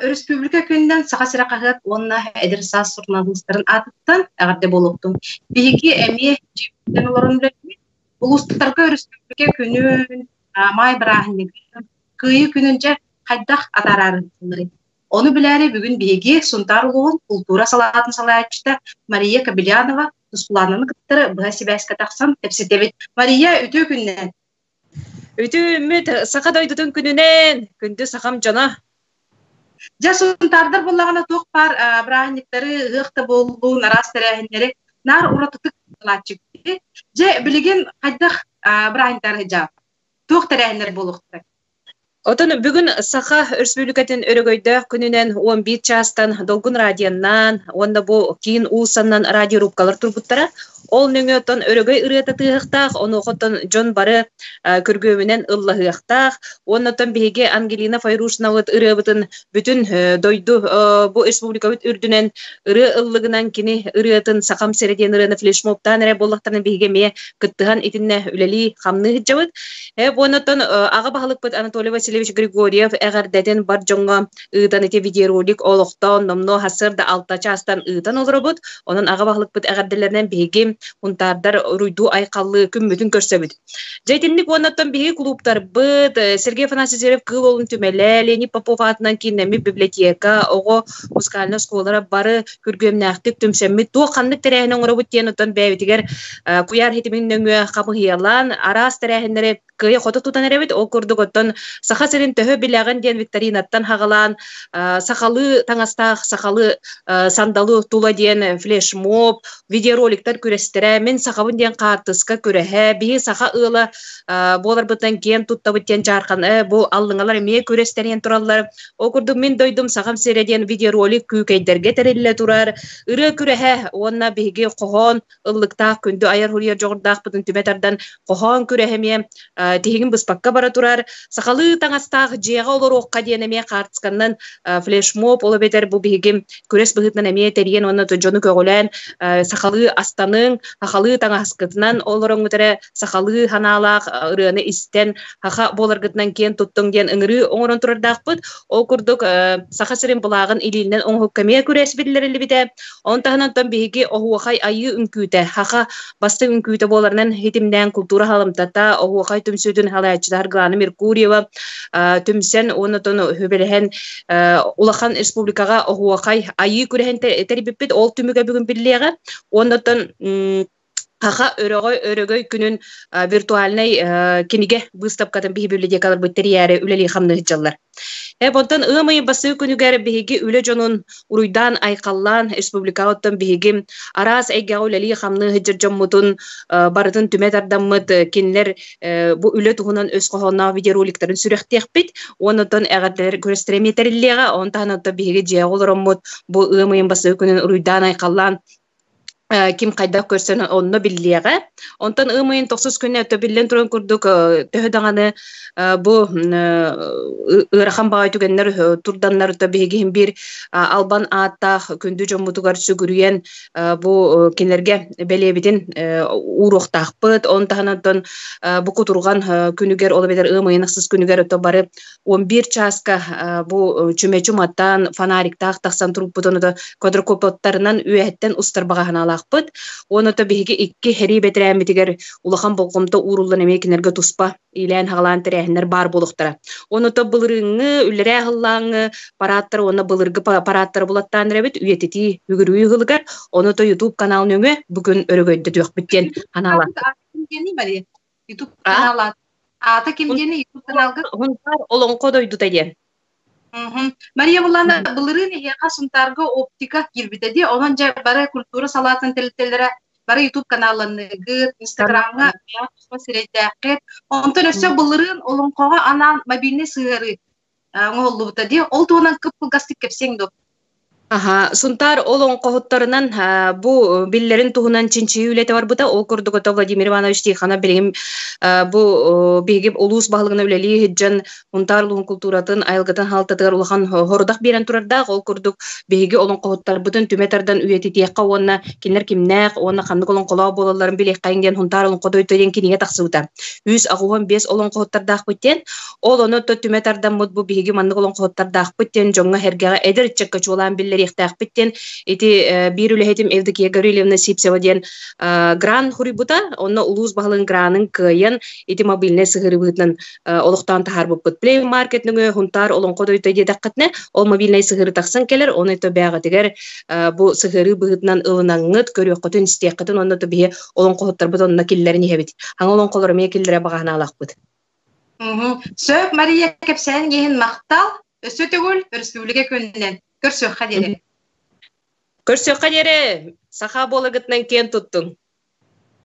Республика күнден сақа сыра қағыт онна әдірсас журналистерін атыттан әғарде болуқтың. Бейгі әме жебізден оларын білетті. Улустарға республика күнін май бірағындегі күйі күнінше қайдақ атарарын сылыры. Оны біләрі бүгін бейге сұнтар ұлуын культура салатын салаятчыда Мария Кабелянова тұсқыланын қыттыры бұға себәскі тақсан әпсетебет. Мария өте күннен. Өте үміт сақа дойдудың күнінен, күнді сақам жана. Жасунтардар боллагана тоқ бар брахниктары ықты болу нарас тәрәһиннәре нар уратытык лачык. Же билеген кайдах брахниктары жа. Тоқ тәрәһиннәр болуктар. Отон бүгін сақа республикатын өрөгөйді күнінен 11 частан долгун радионнан, онда бұл кейін уусаннан радиорубкалар турбуттара. Ол нөңі отон өрөгөй ырыата тыгықтақ, оны оқтон жон бары көргөмінен ыллahıяқтақ. Оны отон беге Ангелина Файрушна ырыбытын бүтін дойду бұл республика үрдінен ыры ыллығынан кені ырыатын сақам середен ырыны флешмобтан әрі боллақтарын беге ме кыттыған итінне үләли қамны жауыд. Оны отон аға бағылық бұд Анатолий Васильевич Григорьев әғардәден бар жоңға ыытан ете видеоролик олықтан, номно хасырда 6 частан ыытан олыры бұд. Оның аға бағылық бұд әғардәлерінен беге Унтардар руйду айқаллы күммүтін көрсөбүт. Жайтинник онаттан биги клубтар быт, Сергей Афанасьев кыл олын түмеле, Леонид Попов атынан киннеми библиотека, ого музыкальный школалара бары күргөмнәктик түмсәмми то кандык тәрәһенең орабыт тен оттан бәбитигер куяр хитимин нөңгө капы хыялан, арас тәрәһеннәре кыя хота тутан әрәбит, ол көрдүк оттан саха серин төһө биләгән ден викторинаттан хагалан, сахалы таңастах, сахалы сандалы тула ден флешмоб, видеороликтар күрәстерә, мен сахабын ден картыска күрәһә, бии саха ыла болар бутан кен тутта бутен жаркан, бу аллыңалар ме күрәстерен тураллар. Ол көрдүк мен дойдум сахам середен видеоролик күкәйдәргә тәрелле турар. Ыры күрәһә, онна биге коһон ыллыкта күндү аяр хурьер жогырдак бутын түбәтәрдән коһон күрәһәме тегин быспакка бара турар. Сахалы таңастак жега олор окка денеме картысканнан флешмоб ола бетер бу биге күрәс быгытнан эме терген онна жону көгөлән сахалы астаның хахалы таңаскытынан олорың өтөрө сахалы ханалак ырыны истен хаха боларгытнан кен туттың ден ыңыры оңорон турардакпыт. Ол курдук саха сирин булагын илинен оңгук кеме күрәс биллерли бите. Онтаһынан тон биге оһуахай айы үңкүтә хаха басты үңкүтә боларынан хитимдән культура халымтата оһуахай түмсүдүн халаячылар Глана Меркурьева түмсен оны тон хөбеләһен улахан республикага оһуахай айы күрәһен тербиппит ол түмүгә бүгүн биллега оннотон хаха өрөгөй күнүн виртуальный киниге выставкатын биһи библиотекалар биттериәре үлели хамны хыҗаллар. Бонтан ымый басы күнүгәр биһиги үле жонун уруйдан айкаллан республикалаттан биһиги арас әйгә үлели хамны хыҗыр жоммутун барытын түмәтәрдәммит кинлер бу үле тугунан өс кохона видеороликтарын сүрәхтәхбит. Оннан әгәрләр күрәстерәметерлеге онтан биһиги җыягылырмыт бу ымый басы күнүн уруйдан айкаллан ким кайда көрсөн онно биллеге. Онтан ымыйын 90 күнне төбиллен туран курдук төһөдәгәне бу ырахан бага түгәннәр турданнар төбегем бир албан ата күндү жомутугар сүгүрүен бу кинлерге белебитин урухтакпыт. Онтандан бу кутурган күнүгер ола бедер ымыйынсыз күнүгер өтө бары 11 часка бу чүмечүматтан фонарик тактаксан туруп бутону квадрокоптарынан үәттен устар баганалак пыт. Оны то биһиги 2 хери бетерәмитигер улахан болгомто уруллан эмекинерге туспа илән хагалан тирәһеннәр бар булыктыра. Оны то былырыңы үлләрә хыллаңы параттар оны былыргы параттар булаттан рәбит үетити үгүрүй гылгар. Оны то YouTube каналын өңө бүгүн өрөгөйдө төк биттен канала. YouTube каналы. Ата кимдени YouTube каналга? Хунтар олон кодойду таден. Мария буллана былырын яка сунтарга оптика кирбитеди. Онан жа бары культура салатын телтелере бары YouTube каналын Instagramга яка сиретәкет. Онтан өсө былырын олон кога анан мобильный сыгыры. Оңоллубутади. Ол туунан кып гастик кепсең доп. Аха, сунтар олон қоһуттарынан бу биллерин туһунан чинчи үлете бар бута ол курдугото Владимир Иванович Тихана билим бу бегеп улус баһлыгына үлели хиджан унтар лун культуратын айылгытан халтатыр улахан хордак берен турарда ол курдук беге олон қоһуттар бутун түметардан үети тиякка онна кинер кимнәк онна ханны олон кола болаларын билек кайынген унтар олон кодойтойден киниге таксыута үз агуган бес олон қоһуттардак бүттен ол оны түметардан мут бу беге манны олон қоһуттардак бүттен жоңга хергега эдер чекка чулан биллер ихтахпиттен ити бирүлехетим Евдокия Гаврилевна Сипсева ден гран хурибута онна улус баһлын гранын кыйын ити мобильный сыгырыбытын олуктан тахарбыппыт плей маркетныңы хунтар олон кодойтой дедаккытне ол мобильный сыгыры таксын келер оны то бягатыгер бу сыгыры быгытнан ылынаңыт көрөккөтүн истеккытын онна то бие олон кодоттар бутонна киллерин хебит хаң олон колор ме киллере багана алакпыт Сөп Мария Кепсен ehen мактал өсөтөгүл республика көнүнөн көрсөк хадере. Көрсөк хадере саха болагытнан кен туттуң.